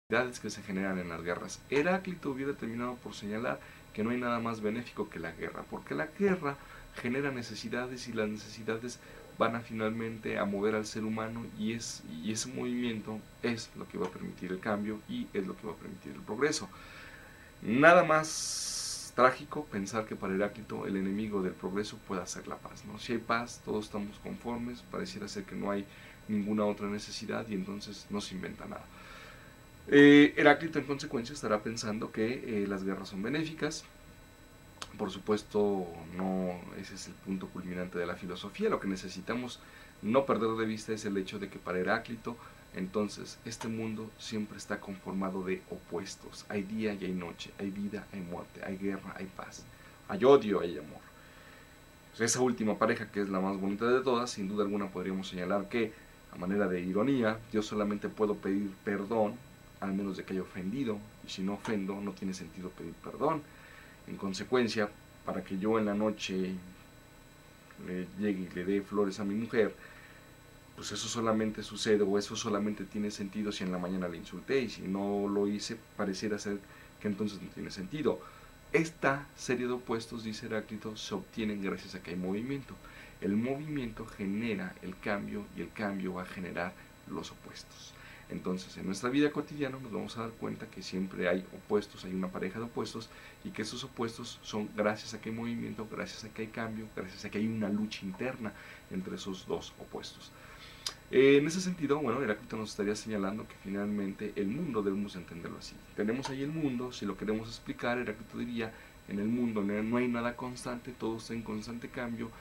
que se generan en las guerras. Heráclito hubiera terminado por señalar que no hay nada más benéfico que la guerra, porque la guerra genera necesidades y las necesidades van a finalmente a mover al ser humano y ese movimiento es lo que va a permitir el cambio y es lo que va a permitir el progreso. Nada más trágico pensar que para Heráclito el enemigo del progreso pueda ser la paz, ¿no? Si hay paz, todos estamos conformes, pareciera ser que no hay ninguna otra necesidad y entonces no se inventa nada. Heráclito en consecuencia estará pensando que las guerras son benéficas. Por supuesto, no ese es el punto culminante de la filosofía. Lo que necesitamos no perder de vista es el hecho de que para Heráclito, entonces, este mundo siempre está conformado de opuestos. Hay día y hay noche, hay vida, hay muerte, hay guerra, hay paz, hay odio, hay amor. Esa última pareja, que es la más bonita de todas, sin duda alguna podríamos señalar que, a manera de ironía, yo solamente puedo pedir perdón al menos de que haya ofendido, y si no ofendo no tiene sentido pedir perdón. En consecuencia, para que yo en la noche le llegue y le dé flores a mi mujer, pues eso solamente sucede o eso solamente tiene sentido si en la mañana le insulté, y si no lo hice pareciera ser que entonces no tiene sentido. Esta serie de opuestos, dice Heráclito, se obtienen gracias a que hay movimiento. El movimiento genera el cambio y el cambio va a generar los opuestos. Entonces, en nuestra vida cotidiana nos vamos a dar cuenta que siempre hay opuestos, hay una pareja de opuestos, y que esos opuestos son gracias a que hay movimiento, gracias a que hay cambio, gracias a que hay una lucha interna entre esos dos opuestos. En ese sentido, bueno, Heráclito nos estaría señalando que finalmente el mundo debemos entenderlo así. Tenemos ahí el mundo, si lo queremos explicar, Heráclito diría, en el mundo no hay nada constante, todo está en constante cambio,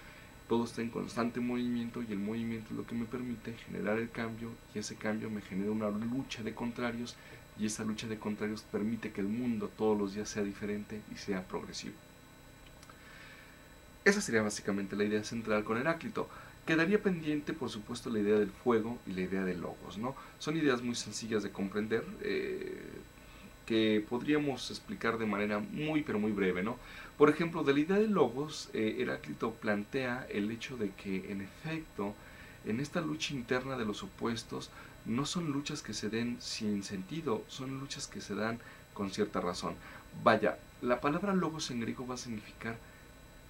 todo está en constante movimiento, y el movimiento es lo que me permite generar el cambio, y ese cambio me genera una lucha de contrarios, y esa lucha de contrarios permite que el mundo todos los días sea diferente y sea progresivo. Esa sería básicamente la idea central con Heráclito. Quedaría pendiente, por supuesto, la idea del fuego y la idea del logos, ¿no? Son ideas muy sencillas de comprender, que podríamos explicar de manera muy pero muy breve, ¿no? Por ejemplo, de la idea del logos, Heráclito plantea el hecho de que, en efecto, en esta lucha interna de los opuestos, no son luchas que se den sin sentido, son luchas que se dan con cierta razón. Vaya, la palabra logos en griego va a significar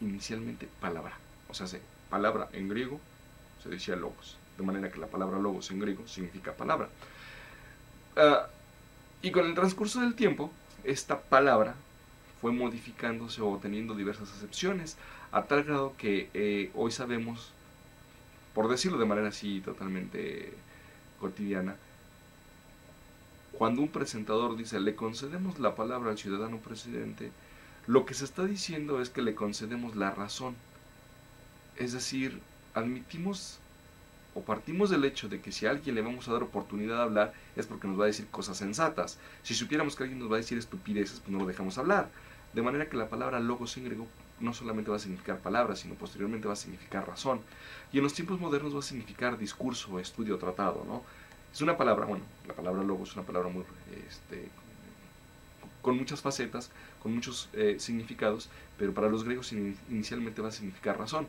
inicialmente palabra, o sea, palabra en griego se decía logos, de manera que la palabra logos en griego significa palabra. Y con el transcurso del tiempo, esta palabra fue modificándose o teniendo diversas acepciones, a tal grado que hoy sabemos, por decirlo de manera así totalmente cotidiana, cuando un presentador dice le concedemos la palabra al ciudadano presidente, lo que se está diciendo es que le concedemos la razón. Es decir, admitimos o partimos del hecho de que si a alguien le vamos a dar oportunidad de hablar es porque nos va a decir cosas sensatas. Si supiéramos que alguien nos va a decir estupideces, pues no lo dejamos hablar. De manera que la palabra logos en griego no solamente va a significar palabra, sino posteriormente va a significar razón. Y en los tiempos modernos va a significar discurso, estudio, tratado, ¿no? Es una palabra, bueno, la palabra logos es una palabra muy, con muchas facetas, con muchos significados, pero para los griegos inicialmente va a significar razón.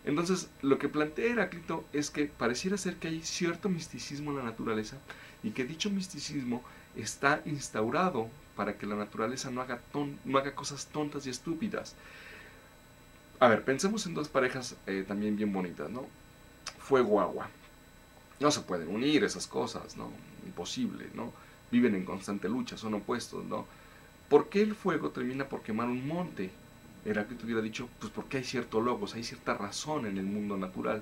Entonces, lo que plantea Heráclito es que pareciera ser que hay cierto misticismo en la naturaleza, y que dicho misticismo está instaurado para que la naturaleza no haga cosas tontas y estúpidas. A ver, pensemos en dos parejas también bien bonitas, ¿no? Fuego-agua. No se pueden unir esas cosas, ¿no? Imposible, ¿no? Viven en constante lucha, son opuestos, ¿no? ¿Por qué el fuego termina por quemar un monte? Heráclito hubiera dicho, pues porque hay cierto logos, hay cierta razón en el mundo natural.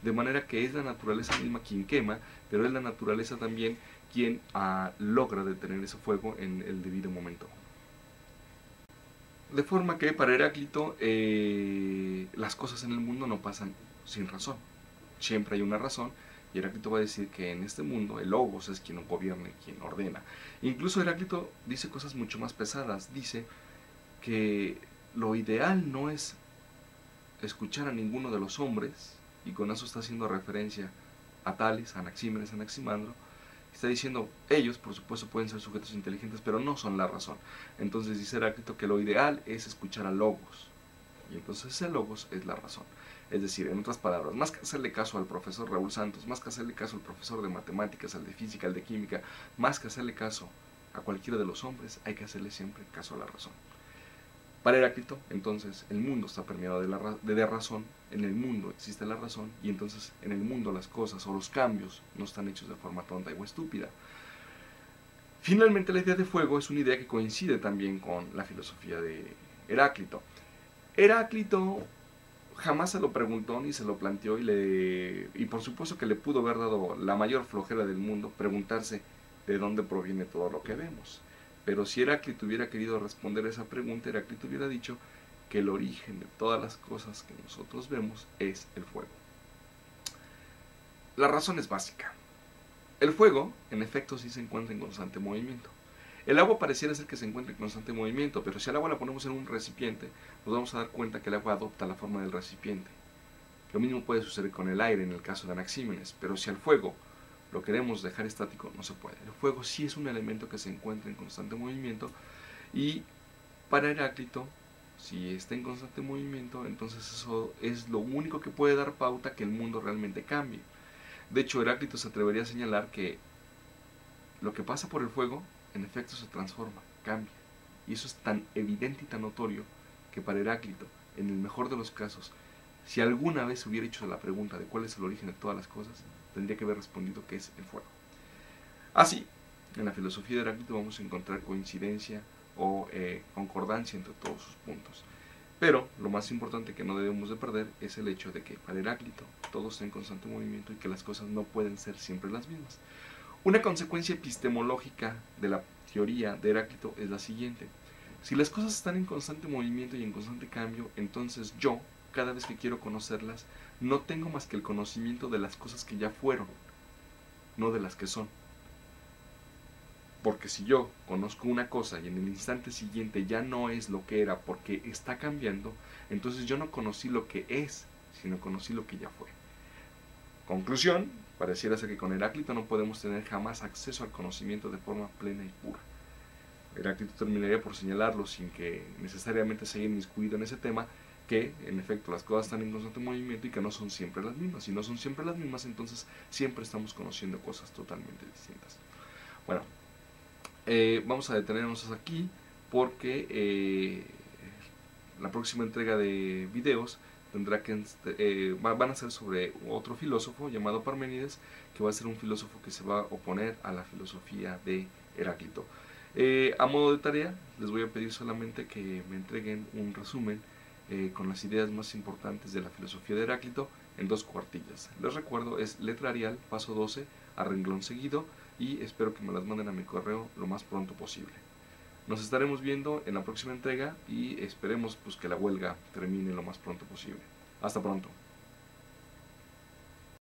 De manera que es la naturaleza misma quien quema, pero es la naturaleza también quien logra detener ese fuego en el debido momento. De forma que para Heráclito las cosas en el mundo no pasan sin razón. Siempre hay una razón, y Heráclito va a decir que en este mundo el logos es quien gobierna, quien ordena. Incluso Heráclito dice cosas mucho más pesadas. Dice que lo ideal no es escuchar a ninguno de los hombres, y con eso está haciendo referencia a Tales, a Anaxímenes, a Anaximandro. Está diciendo, ellos por supuesto pueden ser sujetos inteligentes, pero no son la razón. Entonces dice Heráclito que lo ideal es escuchar a logos, y entonces ese logos es la razón. Es decir, en otras palabras, más que hacerle caso al profesor Raúl Santos, más que hacerle caso al profesor de matemáticas, al de física, al de química, más que hacerle caso a cualquiera de los hombres, hay que hacerle siempre caso a la razón. Para Heráclito, entonces, el mundo está permeado de razón, en el mundo existe la razón, y entonces en el mundo las cosas o los cambios no están hechos de forma tonta o estúpida. Finalmente, la idea de fuego es una idea que coincide también con la filosofía de Heráclito. Heráclito jamás se lo preguntó ni se lo planteó y por supuesto que le pudo haber dado la mayor flojera del mundo preguntarse de dónde proviene todo lo que vemos. Pero si Heráclito hubiera querido responder a esa pregunta, Heráclito hubiera dicho que el origen de todas las cosas que nosotros vemos es el fuego. La razón es básica. El fuego, en efecto, sí se encuentra en constante movimiento. El agua pareciera ser que se encuentra en constante movimiento, pero si el agua la ponemos en un recipiente, nos vamos a dar cuenta que el agua adopta la forma del recipiente. Lo mismo puede suceder con el aire en el caso de Anaxímenes, pero si al fuego lo queremos dejar estático, no se puede. El fuego sí es un elemento que se encuentra en constante movimiento, y para Heráclito, si está en constante movimiento, entonces eso es lo único que puede dar pauta que el mundo realmente cambie. De hecho, Heráclito se atrevería a señalar que lo que pasa por el fuego, en efecto, se transforma, cambia. Y eso es tan evidente y tan notorio que para Heráclito, en el mejor de los casos, si alguna vez hubiera hecho la pregunta de cuál es el origen de todas las cosas, tendría que haber respondido que es el fuego. Así, en la filosofía de Heráclito vamos a encontrar coincidencia o concordancia entre todos sus puntos. Pero lo más importante que no debemos de perder es el hecho de que para Heráclito todo está en constante movimiento y que las cosas no pueden ser siempre las mismas. Una consecuencia epistemológica de la teoría de Heráclito es la siguiente. Si las cosas están en constante movimiento y en constante cambio, entonces yo, cada vez que quiero conocerlas, no tengo más que el conocimiento de las cosas que ya fueron, no de las que son. Porque si yo conozco una cosa y en el instante siguiente ya no es lo que era porque está cambiando, entonces yo no conocí lo que es, sino conocí lo que ya fue. Conclusión, pareciera ser que con Heráclito no podemos tener jamás acceso al conocimiento de forma plena y pura. Heráclito terminaría por señalarlo, sin que necesariamente se haya inmiscuido en ese tema, que en efecto las cosas están en constante movimiento y que no son siempre las mismas. Si no son siempre las mismas, entonces siempre estamos conociendo cosas totalmente distintas. Bueno, vamos a detenernos aquí porque la próxima entrega de videos tendrá que van a ser sobre otro filósofo llamado Parménides, que va a ser un filósofo que se va a oponer a la filosofía de Heráclito. A modo de tarea, les voy a pedir solamente que me entreguen un resumen con las ideas más importantes de la filosofía de Heráclito en 2 cuartillas. Les recuerdo, es letra Arial, paso 12, a renglón seguido, y espero que me las manden a mi correo lo más pronto posible. Nos estaremos viendo en la próxima entrega y esperemos pues que la huelga termine lo más pronto posible. Hasta pronto.